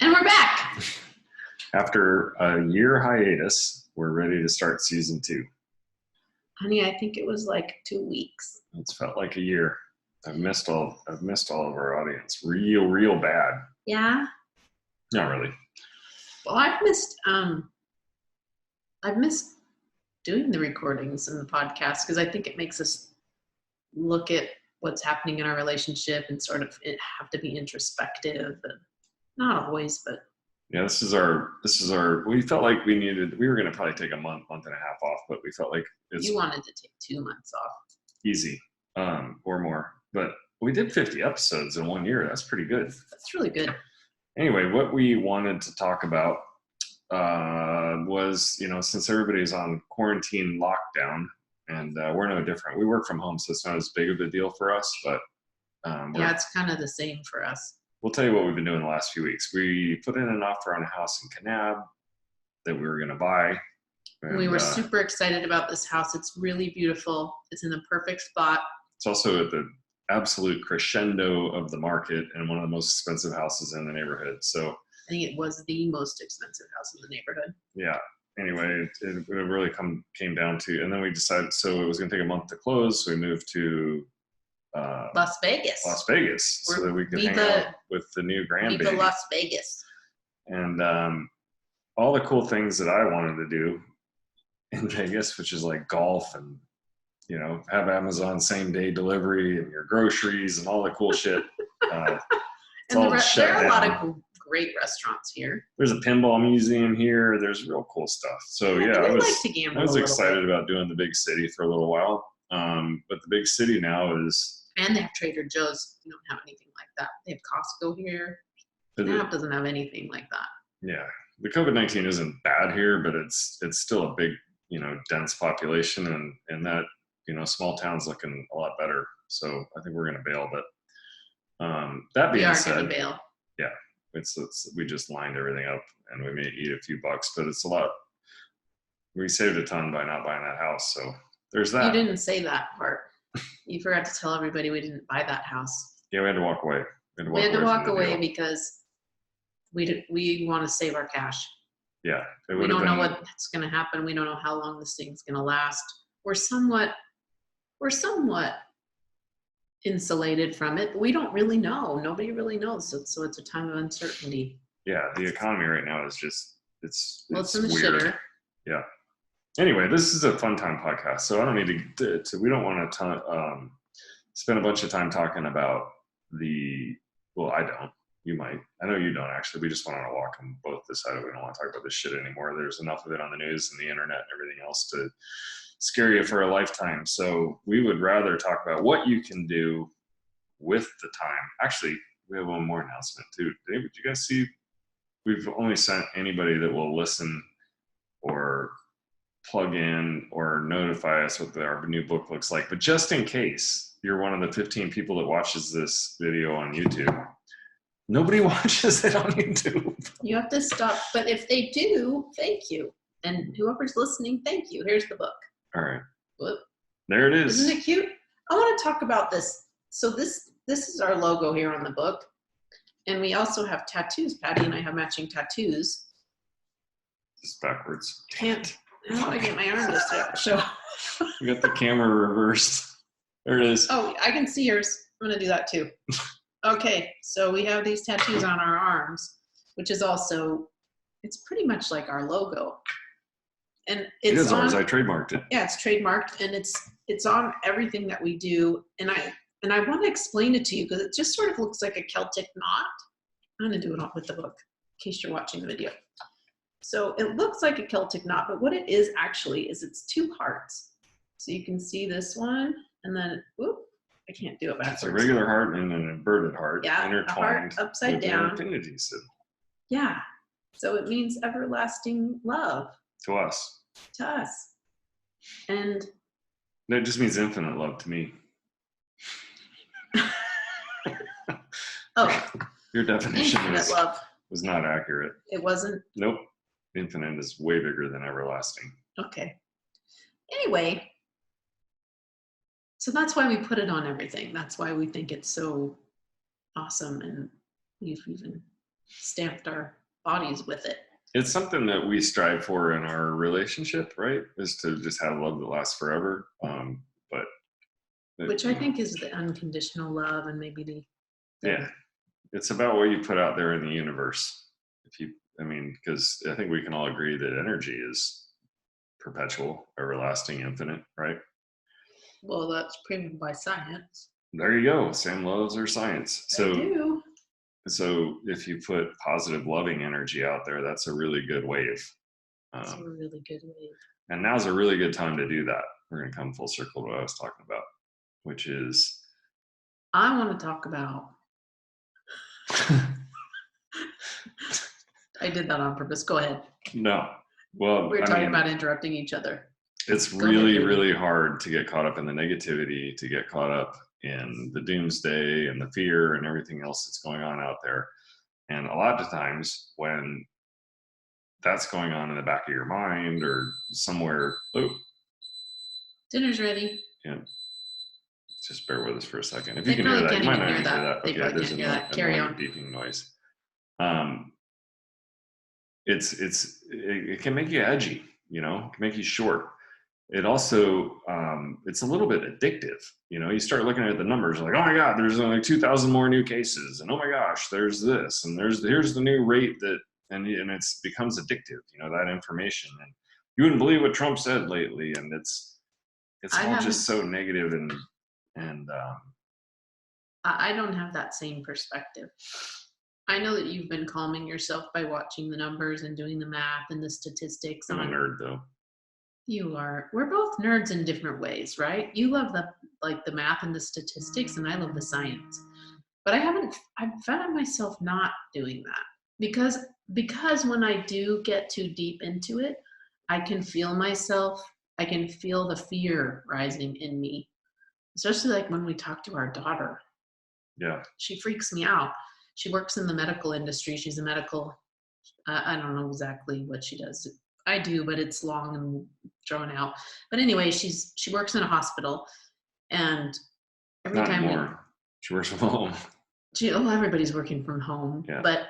And we're back. After a year hiatus, we're ready to start season 2. Honey, I think it was like 2 weeks. It's felt like a year. I've missed all of our audience. Real bad. Yeah? Not really. Well, I've missed doing the recordings and the podcast because I think it makes us look at what's happening in our relationship and sort of have to be introspective, and not always, but yeah, this is our we felt like we were going to probably take a month and a half off, but we felt like you wanted to take 2 months off. Easy, or more. But we did 50 episodes in 1 year. That's pretty good. That's really good. Anyway, what we wanted to talk about was, since everybody's on quarantine lockdown, and we're no different. We work from home, so it's not as big of a deal for us, but yeah, it's kind of the same for us. We'll tell you what we've been doing the last few weeks. We put in an offer on a house in Cullinane that we were going to buy. And we were super excited about this house. It's really beautiful. It's in the perfect spot. It's also at the absolute crescendo of the market and one of the most expensive houses in the neighborhood. So I think it was the most expensive house in the neighborhood. Yeah. Anyway, it really came down to, and then we decided, so it was going to take a month to close. So we moved to Las Vegas, so that we could hang out with the new grandbaby. Viva Las Vegas. And all the cool things that I wanted to do in Vegas, which is like golf and, have Amazon same day delivery and your groceries and all the cool shit. And there are a lot of great restaurants here. There's a pinball museum here. There's real cool stuff. So yeah, I was excited about doing the big city for a little while. But the big city now is... And they have Trader Joe's. You don't have anything like that. They have Costco here. Snap doesn't have anything like that. Yeah. The COVID-19 isn't bad here, but it's still a big, dense population, and that, small town's looking a lot better. So I think we're going to bail, but that being said, we are going to bail. Yeah. We just lined everything up and we may eat a few bucks, but it's a lot. We saved a ton by not buying that house. So there's that. You didn't say that part. You forgot to tell everybody we didn't buy that house. Yeah, we had to walk away. We had to walk away because we want to save our cash. Yeah. We don't know what's going to happen. We don't know how long this thing's going to last. We're somewhat insulated from it, but we don't really know. Nobody really knows. So it's a time of uncertainty. Yeah, the economy right now is just it's in the weird. Shitter. Yeah. Anyway, this is a fun time podcast, so I don't need to we don't want to spend a bunch of time talking about I don't. You might. I know you don't, actually. We just want to walk and both decided we don't want to talk about this shit anymore. There's enough of it on the news and the internet and everything else to scare you for a lifetime. So we would rather talk about what you can do with the time. Actually, we have one more announcement too. Did you guys see? We've only sent anybody that will listen or plug in or notify us what our new book looks like. But just in case you're one of the 15 people that watches this video on YouTube, nobody watches it on YouTube. You have to stop. But if they do, thank you. And whoever's listening, thank you. Here's the book. All right. Whoop. There it is. Isn't it cute? I want to talk about this. So this is our logo here on the book. And we also have tattoos. Paddy and I have matching tattoos. It's backwards. Can't. I don't want to get my arm to show. We got the camera reversed. There it is. Oh, I can see yours. I'm going to do that too. Okay, so we have these tattoos on our arms, which is also, it's pretty much like our logo. And it is ours. I trademarked it. Yeah, it's trademarked, and it's on everything that we do. And I want to explain it to you because it just sort of looks like a Celtic knot. I'm going to do it with the book in case you're watching the video. So it looks like a Celtic knot, but what it is actually is it's 2 hearts. So you can see this one, and then, whoop, I can't do it backwards. It's a regular heart and an inverted heart, intertwined. A heart upside down. Infinity symbol. Yeah. So it means everlasting love. To us. To us. And that just means infinite love to me. Oh. Your definition was not accurate. It wasn't? Nope. Infinite is way bigger than everlasting. Okay. Anyway, so that's why we put it on everything. That's why we think it's so awesome, and we've even stamped our bodies with it. It's something that we strive for in our relationship, right? Is to just have love that lasts forever. But Which I think is the unconditional love, and maybe yeah, it's about what you put out there in the universe. Because I think we can all agree that energy is perpetual, everlasting, infinite, right? Well, that's proven by science. There you go. Sam loves her science. I do. So if you put positive, loving energy out there, that's a really good wave. That's a really good wave. And now's a really good time to do that. We're going to come full circle to what I was talking about, which is. I want to talk about. I did that on purpose. Go ahead. No. Well, we're talking about interrupting each other. It's really hard to get caught up in the negativity, to get caught up in the doomsday and the fear and everything else that's going on out there. And a lot of times when that's going on in the back of your mind or somewhere, dinner's ready. Yeah. Just bear with us for a second. If you can hear that, you might not even hear that. Okay, there's a carry on beeping noise. It can make you edgy, it can make you short. It also, it's a little bit addictive. You start looking at the numbers like, oh my God, there's only 2,000 more new cases. And oh my gosh, there's this. And here's the new rate and it becomes addictive, that information. And you wouldn't believe what Trump said lately. And it's all just so negative and I don't have that same perspective. I know that you've been calming yourself by watching the numbers and doing the math and the statistics. I'm a nerd though. You are. We're both nerds in different ways, right? You love the math and the statistics, and I love the science. But I've found myself not doing that because when I do get too deep into it, I can feel the fear rising in me, especially like when we talk to our daughter. Yeah. She freaks me out. She works in the medical industry. She's a medical, I don't know exactly what she does. I do, but it's long and drawn out. But anyway, she works in a hospital, and every time she works from home. Everybody's working from home. Yeah. But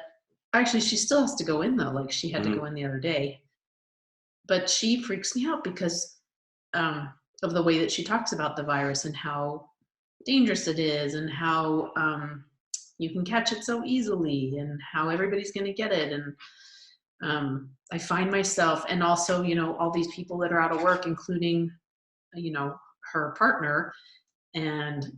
actually, she still has to go in though. Like she had to go in the other day. But she freaks me out because of the way that she talks about the virus and how dangerous it is, and how you can catch it so easily, and how everybody's going to get it. And I find myself, and also, all these people that are out of work, including, her partner and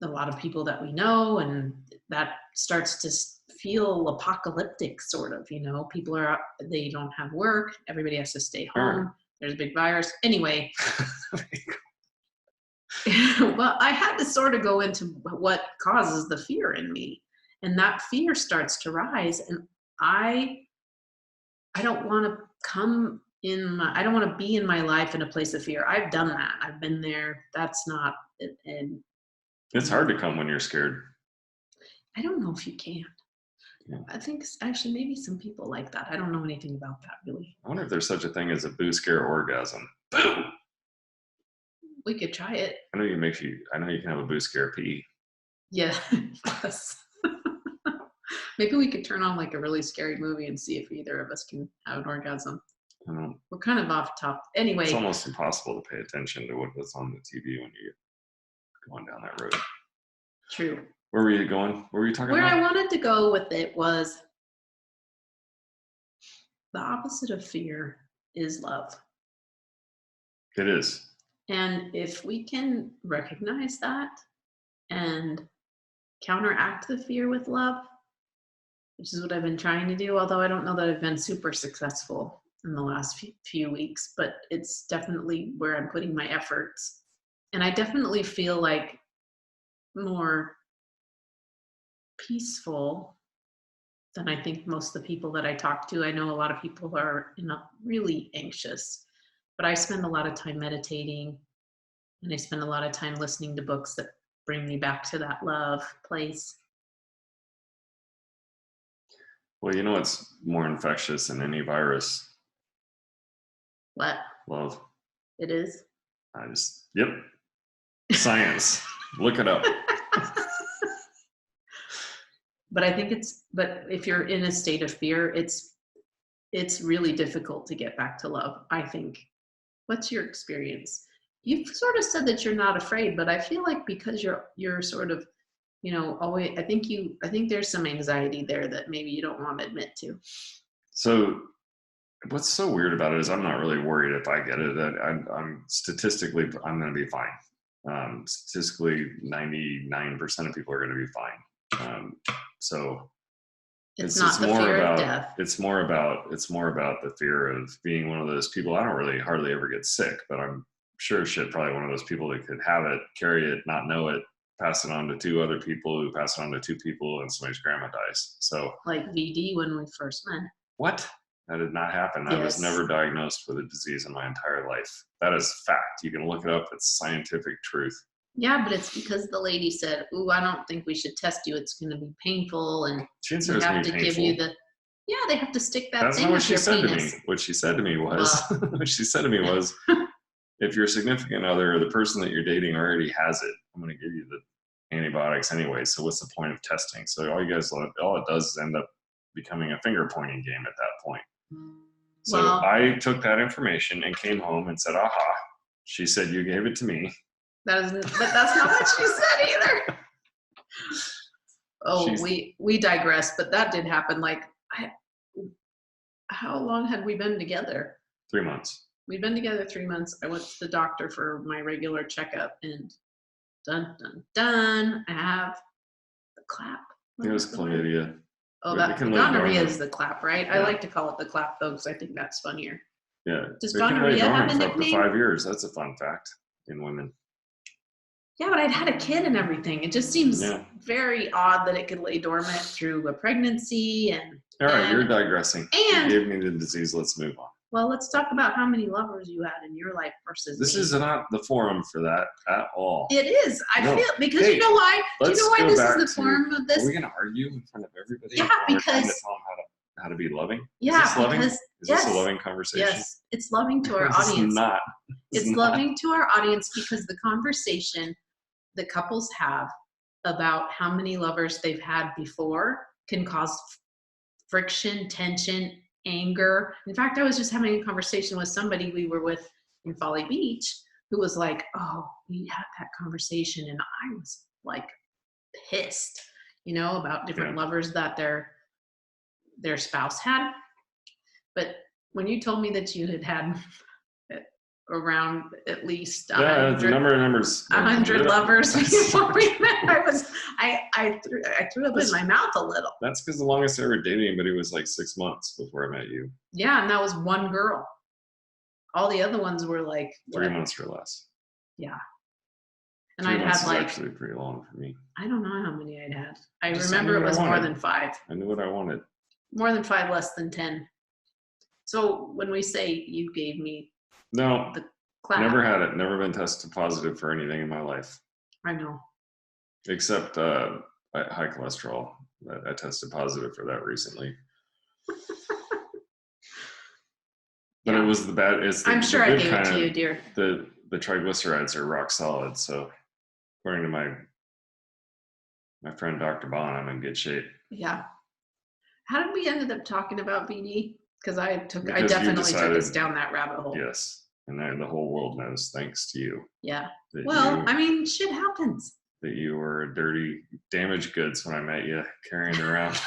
a lot of people that we know, and that starts to feel apocalyptic, sort of, people they don't have work. Everybody has to stay home. There's a big virus. Anyway. Well, I had to sort of go into what causes the fear in me, and that fear starts to rise, and I don't want to I don't want to be in my life in a place of fear. I've done that. I've been there. That's not it. And it's hard to come when you're scared. I don't know if you can. Yeah. I think actually maybe some people like that. I don't know anything about that really. I wonder if there's such a thing as a boo scare orgasm. Boo! We could try it. I know you can have a boo scare pee. Yeah. Yes. Maybe we could turn on like a really scary movie and see if either of us can have an orgasm. I don't know. We're kind of off top. Anyway. It's almost impossible to pay attention to what's on the TV when you're going down that road. True. Where were you going? What were you talking about? Where I wanted to go with it was the opposite of fear is love. It is. And if we can recognize that and counteract the fear with love, which is what I've been trying to do, although I don't know that I've been super successful in the last few weeks, but it's definitely where I'm putting my efforts. And I definitely feel like more peaceful than I think most of the people that I talk to. I know a lot of people are really anxious, but I spend a lot of time meditating, and I spend a lot of time listening to books that bring me back to that love place. Well, it's more infectious than any virus. What? Love. It is? Yep. Science. Look it up. But I think but if you're in a state of fear, it's really difficult to get back to love, I think. What's your experience? You've sort of said that you're not afraid, but I feel like because you're sort of, always, I think there's some anxiety there that maybe you don't want to admit to. So what's so weird about it is I'm not really worried if I get it. I'm statistically, I'm going to be fine. Statistically, 99% of people are going to be fine. So it's not the fear of death. It's more about the fear of being one of those people. I don't really hardly ever get sick, but I'm sure shit probably one of those people that could have it, carry it, not know it, pass it on to 2 other people who pass it on to 2 people, and somebody's grandma dies. So like VD when we first met. What? That did not happen. I was never diagnosed with a disease in my entire life. That is fact. You can look it up. It's scientific truth. Yeah, but it's because the lady said, "Ooh, I don't think we should test you. It's going to be painful, and she didn't say it was going to be painful. Give you the." Yeah, they have to stick that. That's thing not what she said penis. to me. What she said to me was, if your significant other or the person that you're dating already has it, I'm going to give you the antibiotics anyway. So what's the point of testing? So all it does is end up becoming a finger pointing game at that point. So I took that information and came home and said, "Aha!" She said, "You gave it to me." But that's not what she said either. Oh, we digress. But that did happen. Like, how long had we been together? 3 months. We'd been together 3 months. I went to the doctor for my regular checkup, and dun dun dun, I have the clap. It was chlamydia. Oh, that gonorrhea is the clap, right? Yeah. I like to call it the clap though, because I think that's funnier. Yeah. Does gonorrhea have a nickname? Up to 5 years. That's a fun fact in women. Yeah, but I'd had a kid and everything. It just seems very odd that it could lay dormant through a pregnancy and. All right, you're digressing. And you gave me the disease. Let's move on. Well, let's talk about how many lovers you had in your life versus this me. Is not the forum for that at all. It is. I feel because you know why? Do you know why this is the forum of this? Are we going to argue in front of everybody? Yeah, because trying to tell them how to be loving. Yeah, is this loving? Because is this a loving conversation? Yes, it's loving to our audience. It's loving to our audience because the conversation that couples have about how many lovers they've had before can cause friction, tension, anger. In fact, I was just having a conversation with somebody we were with in Folly Beach who was like, "Oh, we had that conversation," and I was like pissed, about different lovers that their spouse had. But when you told me that you had around at least 100 lovers before we met, I threw up in my mouth a little. That's because the longest I ever dated anybody was like 6 months before I met you. Yeah, and that was one girl. All the other ones were like 3 months or less. Yeah. And 3 I'd months had like actually pretty long for me. I don't know how many I'd had. I remember it was more than 5. I knew what I wanted. More than 5, less than 10. So when we say you gave me no, the clap, never had it. Never been tested positive for anything in my life. I know. Except high cholesterol. I tested positive for that recently. But it was the bad. I'm sure I gave it to you, dear. The triglycerides are rock solid. So according to my friend Dr. Bond, I'm in good shape. Yeah. How did we end up talking about BD? Because I definitely took us down that rabbit hole. Yes. And the whole world knows, thanks to you. Yeah. Well, I mean, shit happens. That you were dirty, damaged goods when I met you, carrying around.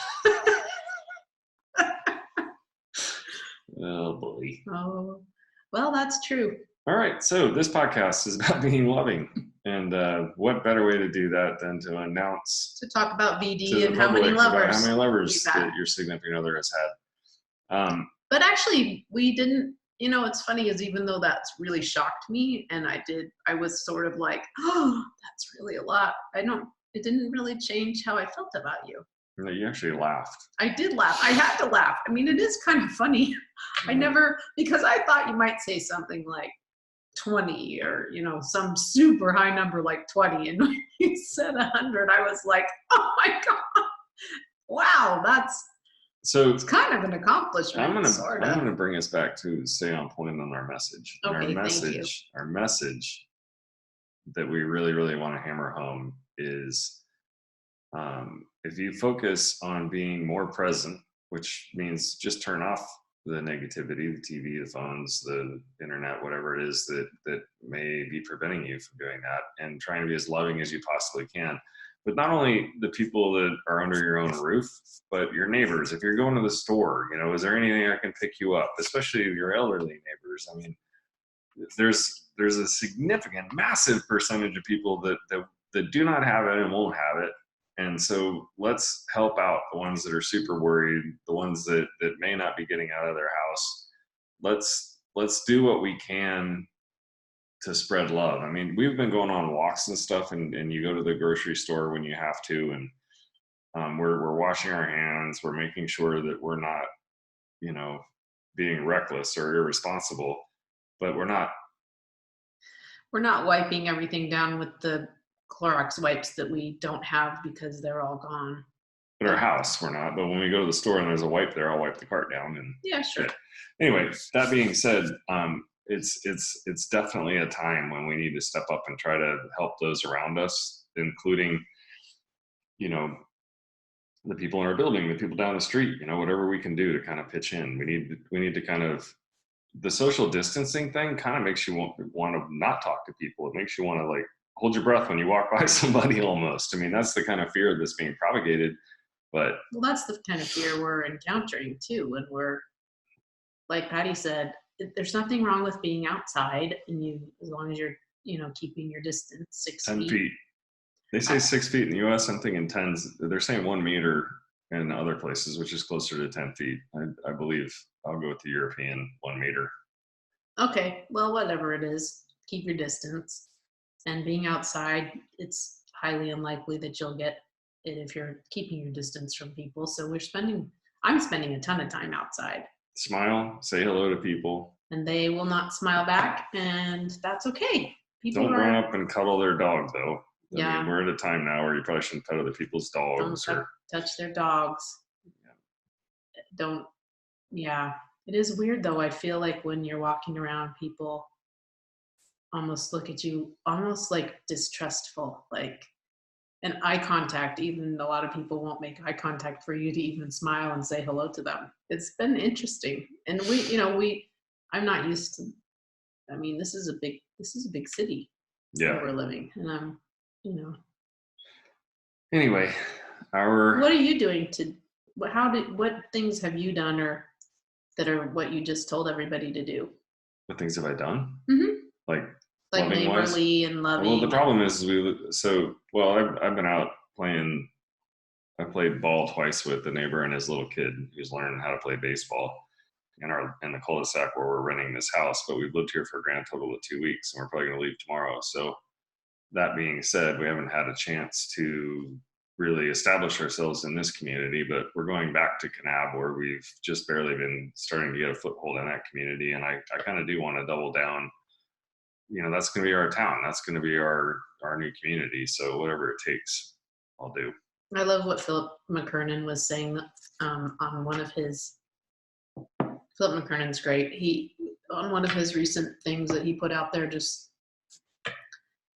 Oh, boy. Oh, well, that's true. All right. So this podcast is about being loving. And what better way to do that than to announce. To talk about VD and how many lovers that your significant other has had. But actually, we didn't. What's funny is even though that's really shocked me, and I was sort of like, oh, that's really a lot. It didn't really change how I felt about you. No, you actually laughed. I did laugh. I had to laugh. I mean, it is kind of funny. Because I thought you might say something like 20 or, some super high number like 20. And when you said 100, I was like, oh my God, wow, it's kind of an accomplishment. I'm going to bring us back to stay on point on our message. Okay, our message that we really, really want to hammer home is If you focus on being more present, which means just turn off the negativity, the TV, the phones, the internet, whatever it is that may be preventing you from doing that, and trying to be as loving as you possibly can. But not only the people that are under your own roof, but your neighbors. If you're going to the store, is there anything I can pick you up? Especially your elderly neighbors. I mean, there's a significant, massive percentage of people that do not have it and won't have it. And so let's help out the ones that are super worried, the ones that may not be getting out of their house. Let's do what we can to spread love. I mean, we've been going on walks and stuff, and you go to the grocery store when you have to, and we're washing our hands. We're making sure that we're not, being reckless or irresponsible, but we're not wiping everything down with the Clorox wipes that we don't have because they're all gone. in our house. We're not, but when we go to the store and there's a wipe there, I'll wipe the cart down. And yeah, sure. Anyway, that being said, it's definitely a time when we need to step up and try to help those around us, including, the people in our building, the people down the street, whatever we can do to kind of pitch in. We need to kind of, the social distancing thing kind of makes you want to not talk to people. It makes you want to like hold your breath when you walk by somebody almost. I mean, that's the kind of fear that's being propagated. But well, that's the kind of fear we're encountering too. When we're, like Paddy said, there's nothing wrong with being outside, and as long as you're, keeping your distance 6 10 feet. feet. They say 6 feet in the U.S. I'm thinking tens. They're saying 1 meter in other places, which is closer to 10 feet. I believe I'll go with the European 1 meter. Okay, well, whatever it is, keep your distance. And being outside, it's highly unlikely that you'll get it if you're keeping your distance from people. So I'm spending a ton of time outside. Smile, say hello to people. And they will not smile back, and that's okay. Don't run up and cuddle their dog, though. Yeah. I mean, we're at a time now where you probably shouldn't pet other people's dogs. Don't touch their dogs. Yeah. It is weird, though. I feel like when you're walking around, people almost look at you almost like distrustful, like an eye contact. Even a lot of people won't make eye contact for you to even smile and say hello to them. It's been interesting. And I'm not used to, I mean, this is a big city where we're living. And I'm, Anyway, what are you doing what things have you done or that are what you just told everybody to do? What things have I done? Mm-hmm. Like neighborly and loving. Well, the problem is I've been out playing. I played ball twice with the neighbor and his little kid who's learning how to play baseball in the cul-de-sac where we're renting this house. But we've lived here for a grand total of 2 weeks, and we're probably going to leave tomorrow. So that being said, we haven't had a chance to really establish ourselves in this community, but we're going back to Kanab where we've just barely been starting to get a foothold in that community. And I kind of do want to double down. That's going to be our town. That's going to be our new community. So whatever it takes, I'll do. I love what Philip McKernan was saying on one of his, Philip McKernan's great. On one of his recent things that he put out there just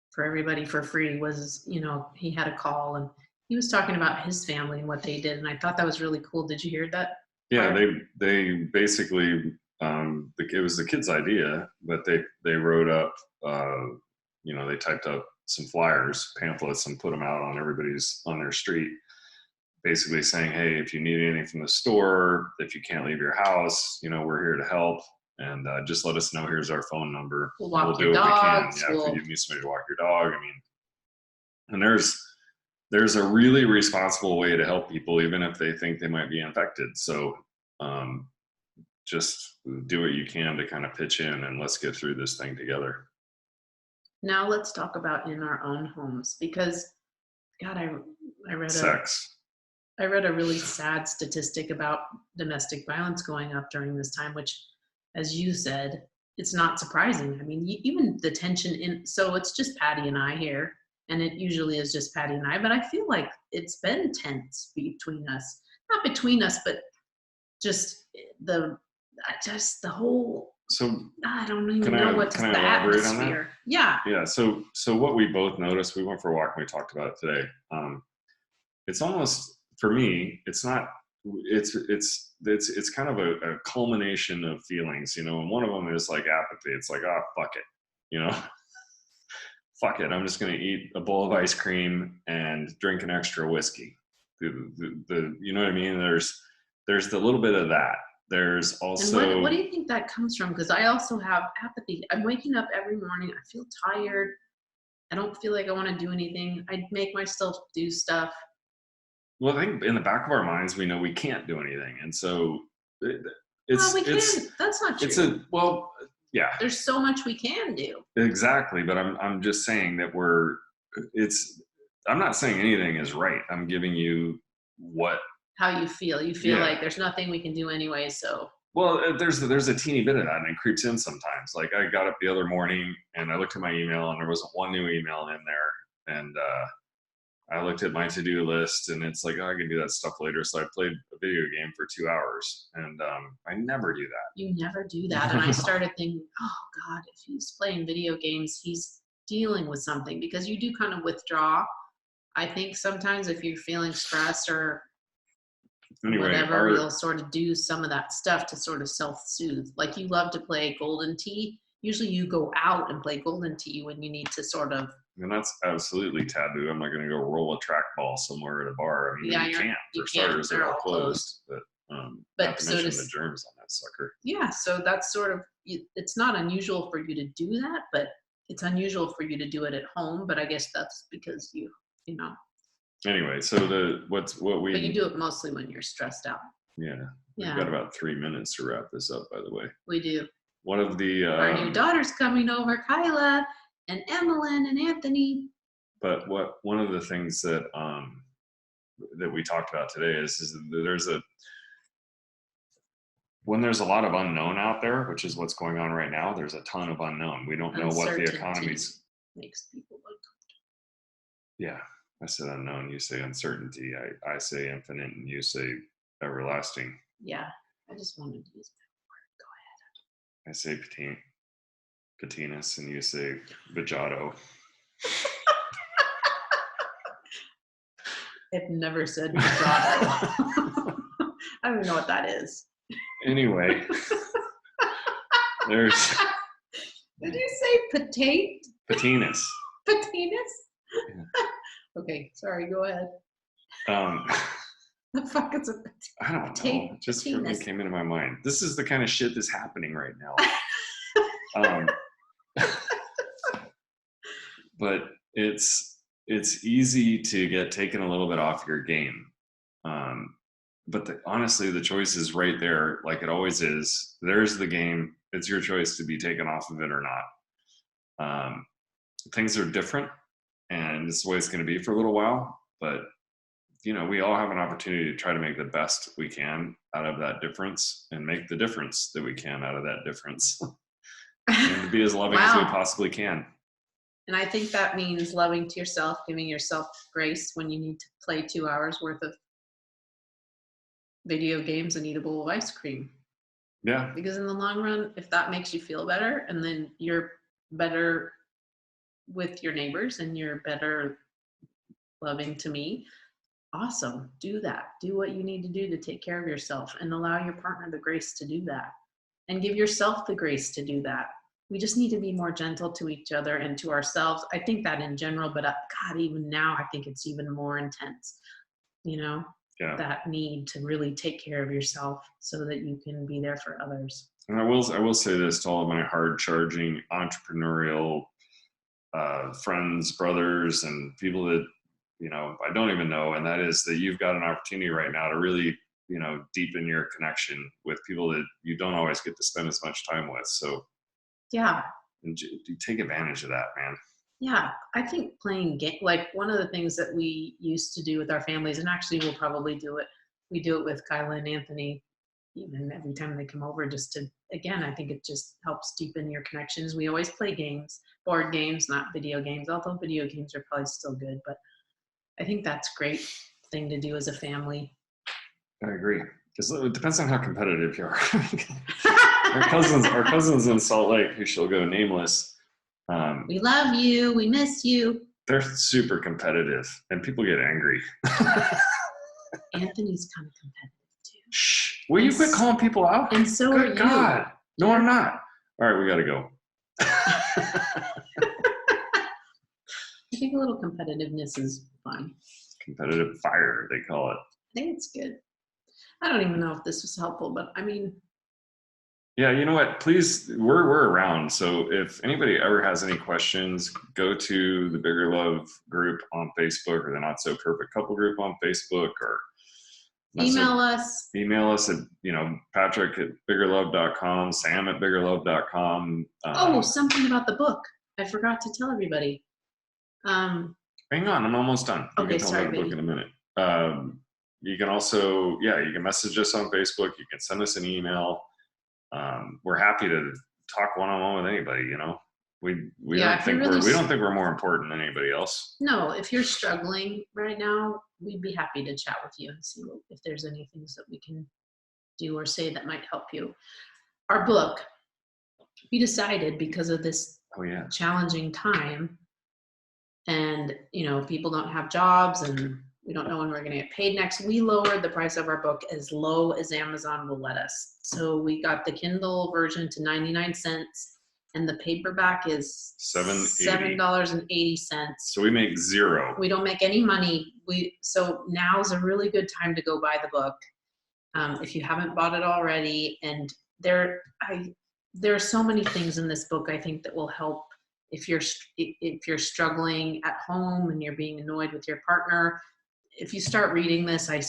for everybody for free was, he had a call and he was talking about his family and what they did. And I thought that was really cool. Did you hear that? Yeah, they basically, it was the kids' idea, but they wrote up, they typed up some flyers, pamphlets, and put them out on their street, basically saying, hey, if you need anything from the store, if you can't leave your house, we're here to help. And just let us know. Here's our phone number. We'll do what we can. Yeah, if you need somebody to walk your dog. I mean, and there's a really responsible way to help people, even if they think they might be infected. So just do what you can to kind of pitch in, and let's get through this thing together. Now let's talk about in our own homes, because God, I read sex. I read a really sad statistic about domestic violence going up during this time, which, as you said, it's not surprising. I mean, even the tension so it's just Paddy and I here, and it usually is just Paddy and I, but I feel like it's been tense between us. Not between us, but just the whole, so I don't even know what to say. The atmosphere. Yeah. Yeah. So what we both noticed, we went for a walk and we talked about it today. it's almost, for me, it's not, it's kind of a culmination of feelings, you know, and one of them is like apathy. It's like, oh, fuck it, you know, fuck it. I'm just going to eat a bowl of ice cream and drink an extra whiskey. You know what I mean? There's the little bit of that. There's also. And what do you think that comes from? Because I also have apathy. I'm waking up every morning. I feel tired. I don't feel like I want to do anything. I make myself do stuff. Well, I think in the back of our minds, we know we can't do anything. And so Well, we can. That's not true. Yeah. There's so much we can do. Exactly. But I'm just saying that I'm not saying anything is right. I'm giving you how you feel. You feel like there's nothing we can do anyway. So. Well, there's a teeny bit of that, and it creeps in sometimes. Like I got up the other morning and I looked at my email, and there wasn't one new email in there. And I looked at my to-do list, and it's like, oh, I can do that stuff later. So I played a video game for 2 hours, and I never do that. You never do that. And I started thinking, oh God, if he's playing video games, he's dealing with something, because you do kind of withdraw. I think sometimes if you're feeling stressed or whatever, you'll sort of do some of that stuff to sort of self-soothe. Like you love to play Golden Tee. Usually you go out and play Golden Tee when you need to sort of. And that's absolutely taboo. I'm not going to go roll a trackball somewhere at a bar. I mean, you can't. For starters, they're all closed. But not to mention the germs on that sucker. Yeah, so that's sort of, it's not unusual for you to do that, but it's unusual for you to do it at home. But I guess that's because you know. Anyway, so but you do it mostly when you're stressed out. Yeah. We've got about 3 minutes to wrap this up, by the way. We do. One of the our new daughter's coming over, Kyla and Emmeline and Anthony. But one of the things that that we talked about today is that when there's a lot of unknown out there, which is what's going on right now, there's a ton of unknown. We don't know what the economy's makes people look. Yeah. I said unknown, you say uncertainty. I say infinite, and you say everlasting. Yeah, I just wanted to use that word. Go ahead. I say patinus, and you say vajato. I've never said vajato. I don't even know what that is. Anyway, there's. Did you say patinus? Patinus? Yeah. Okay, sorry, go ahead. The fuck is a I don't know. Just something came into my mind. This is the kind of shit that's happening right now. But it's easy to get taken a little bit off your game. But honestly, the choice is right there, like it always is. There's the game. It's your choice to be taken off of it or not. Things are different. And this is the way it's going to be for a little while. But, you know, we all have an opportunity to try to make the best we can out of that difference and make the difference that we can out of that difference. And to be as loving as we possibly can. And I think that means loving to yourself, giving yourself grace when you need to play 2 hours worth of video games and eat a bowl of ice cream. Yeah. Because in the long run, if that makes you feel better, and then you're better with your neighbors and you're better loving to me, awesome. Do that. Do what you need to do to take care of yourself, and allow your partner the grace to do that, and give yourself the grace to do that. We just need to be more gentle to each other and to ourselves. I think that in general, but God, even now, I think it's even more intense, you know, that need to really take care of yourself so that you can be there for others. And I will say this to all of my hard charging entrepreneurial friends, brothers, and people that, you know, I don't even know. And that is that you've got an opportunity right now to really, you know, deepen your connection with people that you don't always get to spend as much time with. So yeah, and take advantage of that, man. Yeah, I think playing game, like one of the things that we used to do with our families, and actually we'll probably do it. We do it with Kyla and Anthony, even every time they come over, just to, again, I think it just helps deepen your connections. We always play games, board games, not video games, although video games are probably still good, but I think that's a great thing to do as a family. I agree. Because it depends on how competitive you are. Our cousins in Salt Lake, who shall go nameless. We love you. We miss you. They're super competitive, and people get angry. Anthony's kind of competitive too. Shh. Will you quit calling people out? And so Good are you. God. No, I'm not. All right, we got to go. I think a little competitiveness is fine. Competitive fire, they call it. I think it's good. I don't even know if this was helpful, but I mean. Yeah, you know what? Please, we're around. So if anybody ever has any questions, go to the Bigger Love group on Facebook or the Not So Perfect Couple group on Facebook, or Email us. Email us at, Patrick at biggerlove.com, Sam at biggerlove.com. Something about the book. I forgot to tell everybody. Hang on, I'm almost done. You can tell me the book in a minute. You can also, you can message us on Facebook. You can send us an email. We're happy to talk one-on-one with anybody. We don't think we're more important than anybody else. No, if you're struggling right now, we'd be happy to chat with you and see if there's any things that we can do or say that might help you. Our book, we decided because of this challenging time, and people don't have jobs and we don't know when we're going to get paid next, we lowered the price of our book as low as Amazon will let us. So we got the Kindle version to 99 cents. And the paperback is $7.80. So we make zero. We don't make any money. So now's a really good time to go buy the book if you haven't bought it already. And there are so many things in this book I think that will help if you're struggling at home and you're being annoyed with your partner. If you start reading this, I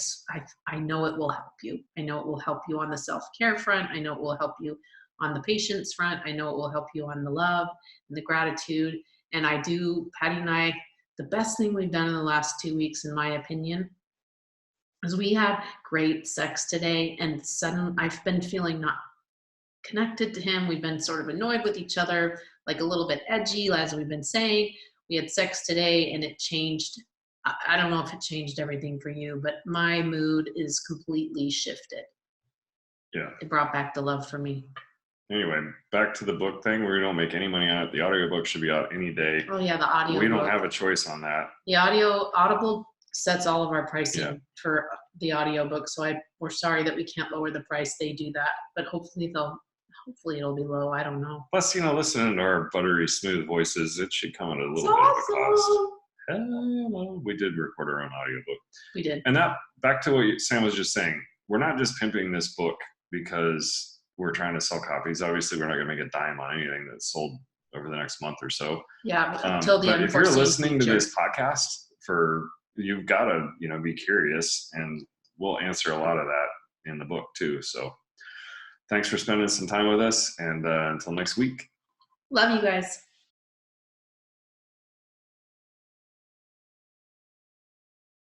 know it will help you. I know it will help you on the self-care front. I know it will help you on the patient's front. I know it will help you on the love and the gratitude. And Paddy and I, the best thing we've done in the last 2 weeks, in my opinion, is we had great sex today. And suddenly I've been feeling not connected to him. We've been sort of annoyed with each other, like a little bit edgy, as we've been saying. We had sex today and it changed. I don't know if it changed everything for you, but my mood is completely shifted. Yeah. It brought back the love for me. Anyway, back to the book thing. We don't make any money on it. The audiobook should be out any day. Oh yeah, the audio. We don't have a choice on that. The Audible sets all of our pricing for the audiobook. So we're sorry that we can't lower the price. They do that, but hopefully it'll be low. I don't know. Plus, listening to our buttery smooth voices, it should come at a little bit of a cost. Hello. We did record our own audiobook. We did. And that, back to what Sam was just saying, we're not just pimping this book because we're trying to sell copies. Obviously, we're not going to make a dime on anything that's sold over the next month or so. Yeah, until the but if you're listening future. to this podcast, you've got to be curious, and we'll answer a lot of that in the book too. So thanks for spending some time with us, and until next week. Love you guys.